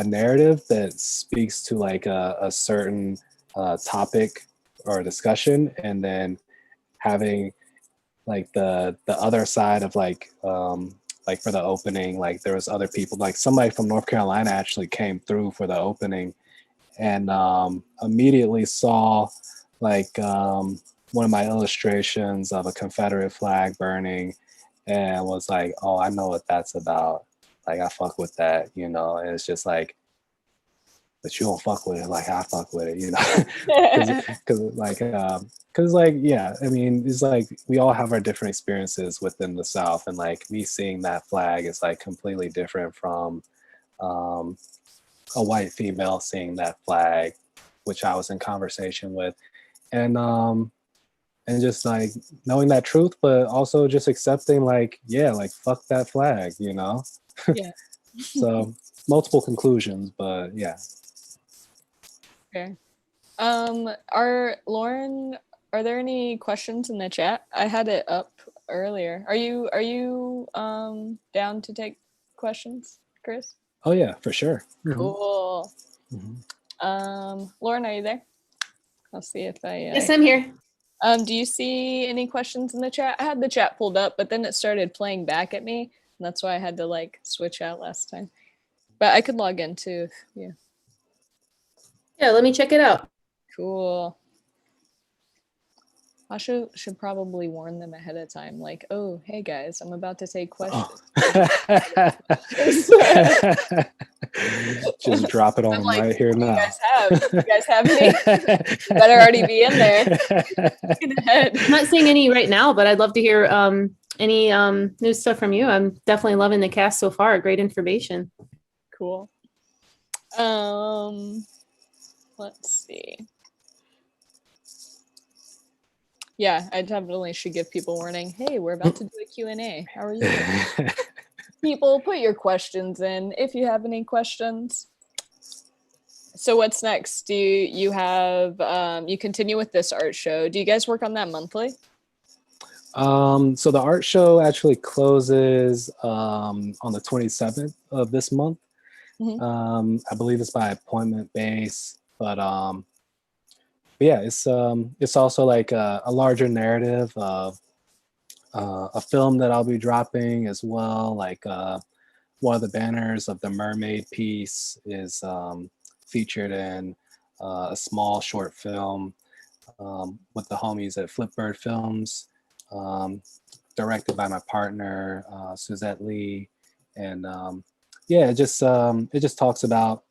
Speaker 2: narrative that speaks to like a certain topic or discussion, and then having like the other side of like for the opening, like there was other people, like somebody from North Carolina actually came through for the opening, and immediately saw like one of my illustrations of a Confederate flag burning, and was like, oh, I know what that's about, like I fuck with that, you know. And it's just like, but you don't fuck with it like I fuck with it, you know, because like yeah, I mean, it's like we all have our different experiences within the South, and like me seeing that flag is like completely different from um, a white female seeing that flag, which I was in conversation with, and just like knowing that truth, but also just accepting like yeah, like fuck that flag, you know.
Speaker 1: Yeah.
Speaker 2: So multiple conclusions, but yeah.
Speaker 1: Okay. Lauren, are there any questions in the chat? I had it up earlier. Are you down to take questions, Chris?
Speaker 2: Oh yeah, for sure.
Speaker 1: Cool.
Speaker 2: Mhm.
Speaker 1: Lauren, are you there? I'll see if
Speaker 3: Yes, I'm here.
Speaker 1: do you see any questions in the chat? I had the chat pulled up, but then it started playing back at me, and that's why I had to like switch out last time. But I could log in too. Yeah.
Speaker 3: Yeah, let me check it out.
Speaker 1: Cool. I should probably warn them ahead of time, like, oh, hey guys, I'm about to take questions.
Speaker 2: Oh. Just drop it on
Speaker 1: I'm
Speaker 2: them
Speaker 1: like,
Speaker 2: right here
Speaker 1: what do
Speaker 2: now.
Speaker 1: you guys have? You guys have any? You better already be in there. Get ahead.
Speaker 3: I'm not seeing any right now, but I'd love to hear any new stuff from you. I'm definitely loving the cast so far. Great information.
Speaker 1: Cool. Let's see. Yeah, I definitely should give people warning. Hey, we're about to do a Q&A. How are you doing? People, put your questions in if you have any questions. So what's next? Do you have you continue with this art show? Do you guys work on that monthly?
Speaker 2: So the art show actually closes on the 27th of this month. I believe it's by appointment base, but yeah, it's also like a larger narrative of a film that I'll be dropping as well. Like one of the banners of the mermaid piece is featured in a small short film with the homies at Flipbird Films, directed by my partner Suzette Lee, and yeah, it just talks about,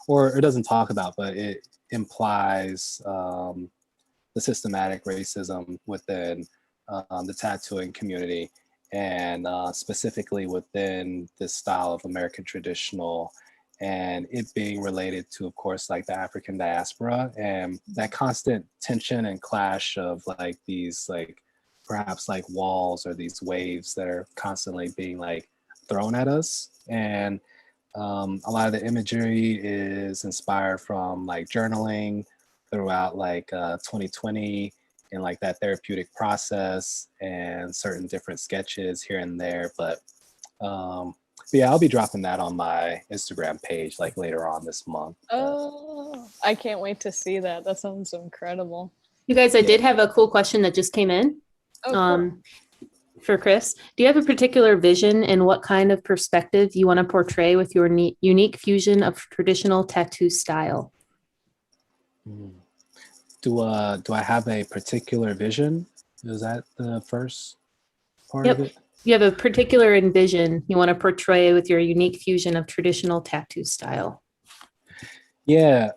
Speaker 2: or it doesn't talk about, but it implies the systematic racism within the tattooing community, and specifically within this style of American traditional, and it being related to, of course, like the African diaspora and that constant tension and clash of like these like perhaps like walls or these waves that are constantly being like thrown at us. And a lot of the imagery is inspired from like journaling throughout like 2020 and like that therapeutic process and certain different sketches here and there. But yeah, I'll be dropping that on my Instagram page like later on this month.
Speaker 1: Oh, I can't wait to see that. That sounds incredible.
Speaker 3: You guys, I did have a cool question that just came in.
Speaker 1: Oh, cool.
Speaker 3: For Chris. Do you have a particular vision and what kind of perspective you want to portray with your unique fusion of traditional tattoo style?
Speaker 2: Do I have a particular vision? Is that the first part
Speaker 3: Yep.
Speaker 2: of it?
Speaker 3: You have a particular vision you want to portray with your unique fusion of traditional tattoo style?
Speaker 2: Yeah,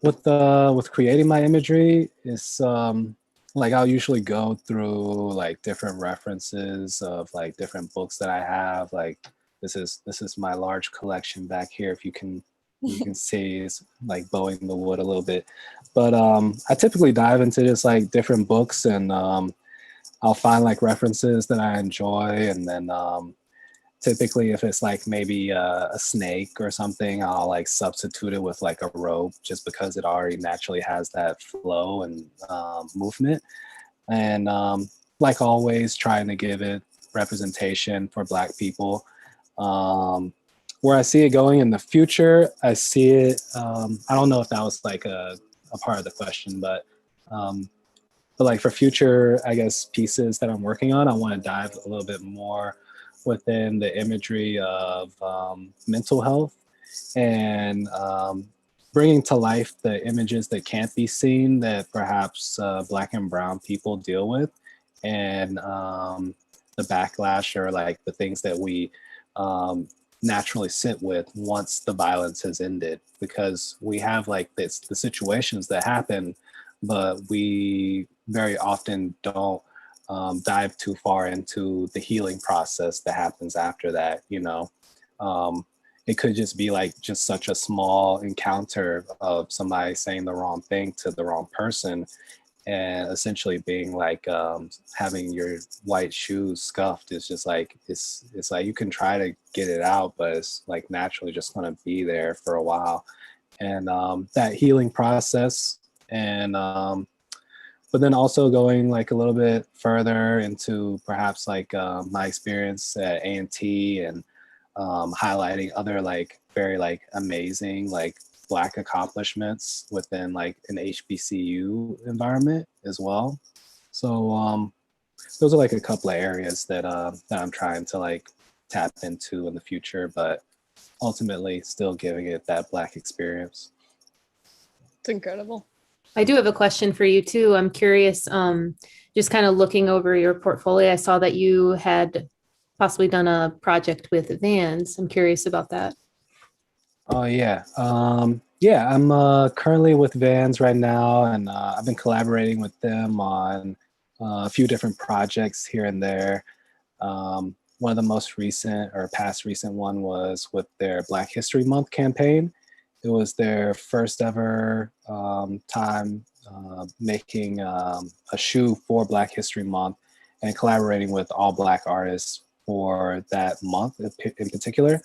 Speaker 2: with creating my imagery, it's like I'll usually go through like different references of like different books that I have. Like this is my large collection back here. If you can see, it's like bowing the wood a little bit. But I typically dive into just like different books, and I'll find like references that I enjoy, and then typically if it's like maybe a snake or something, I'll like substitute it with like a rope just because it already naturally has that flow and movement. And like always, trying to give it representation for Black people. Where I see it going in the future, I see it, I don't know if that was like a part of the question, but like for future, I guess, pieces that I'm working on, I want to dive a little bit more within the imagery of mental health and bringing to life the images that can't be seen that perhaps Black and brown people deal with, and the backlash or like the things that we naturally sit with once the violence has ended, because we have like the situations that happen, but we very often don't dive too far into the healing process that happens after that. You know, it could just be like just such a small encounter of somebody saying the wrong thing to the wrong person, and essentially being like having your white shoes scuffed. Is just like it's like you can try to get it out, but it's like naturally just going to be there for a while. And that healing process, and but then also going like a little bit further into perhaps like my experience at A&T, and highlighting other like very like amazing like Black accomplishments within like an HBCU environment as well. So those are like a couple of areas that that I'm trying to like tap into in the future, but ultimately still giving it that Black experience.
Speaker 1: It's incredible.
Speaker 3: I do have a question for you too. I'm curious, just kind of looking over your portfolio, I saw that you had possibly done a project with Vans. I'm curious about that.
Speaker 2: Oh yeah. Yeah, I'm currently with Vans right now, and I've been collaborating with them on a few different projects here and there. One of the most recent or past recent one was with their Black History Month campaign. It It was their first ever time making a shoe for Black History Month and collaborating with all Black artists for that month in particular.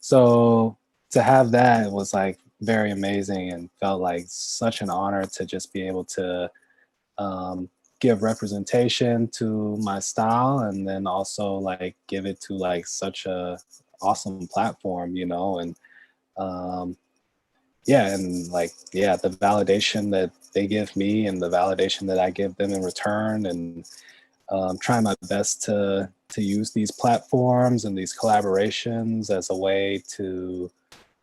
Speaker 2: So to have that was like very amazing and felt like such an honor to just be able to give representation to my style and then also like give it to like such a awesome platform, you know, and yeah, and like, yeah, the validation that they give me and the validation that I give them in return, and trying my best to use these platforms and these collaborations as a way to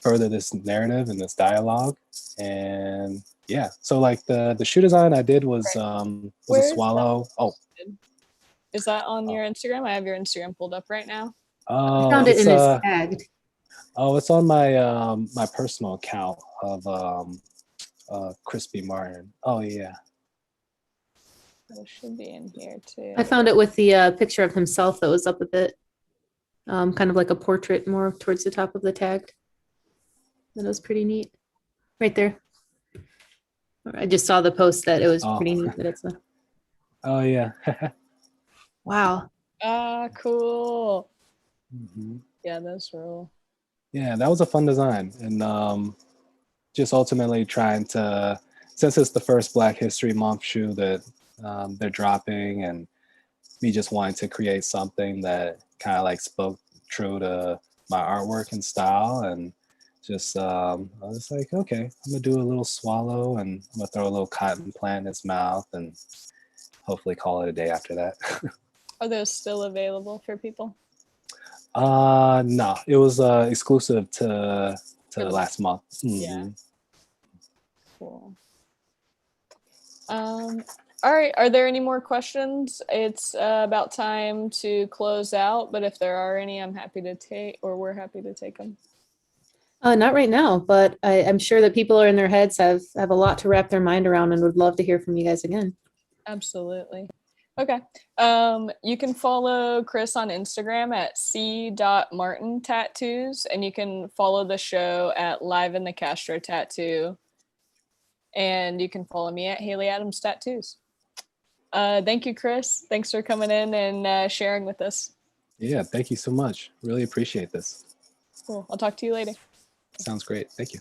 Speaker 2: further this narrative and this dialogue. And yeah, so like the shoe design I did was a
Speaker 1: Where's
Speaker 2: swallow. Oh,
Speaker 1: Is that on your Instagram? I have your Instagram pulled up right now.
Speaker 3: I found it
Speaker 2: it's
Speaker 3: in his tagged.
Speaker 2: it's on my my personal account of Crispy Martin. Oh yeah.
Speaker 1: It should be in here too.
Speaker 3: I found it with the picture of himself that was up a bit, kind of like a portrait more towards the top of the tag. That was pretty neat, right there. I just saw the post that it was pretty neat that it's a.
Speaker 2: Oh yeah.
Speaker 3: Wow.
Speaker 1: Ah, cool.
Speaker 2: Mm-hmm.
Speaker 1: Yeah, that's real.
Speaker 2: Yeah, that was a fun design, and just ultimately trying to, since it's the first Black History Month shoe that they're dropping, and me just wanting to create something that kind of like spoke true to my artwork and style, and just I was like, okay, I'm gonna do a little swallow, and I'm gonna throw a little cotton plant in his mouth, and hopefully call it a day after that.
Speaker 1: Are those still available for people?
Speaker 2: No, it was exclusive to last month.
Speaker 1: Yeah. Cool. All right. Are there any more questions? It's about time to close out, but if there are any, I'm happy to take, or we're happy to take them.
Speaker 3: Not right now, but I'm sure that people are in their heads have a lot to wrap their mind around and would love to hear from you guys again.
Speaker 1: Absolutely. Okay. You can follow Chris on Instagram at c.martintattoos, and you can follow the show at Live in the Castro Tattoo. And you can follow me at Haley Adams Tattoos. Thank you, Chris. Thanks for coming in and sharing with us.
Speaker 2: Yeah, thank you so much. Really appreciate this.
Speaker 1: Cool. I'll talk to you later.
Speaker 2: Sounds great. Thank you.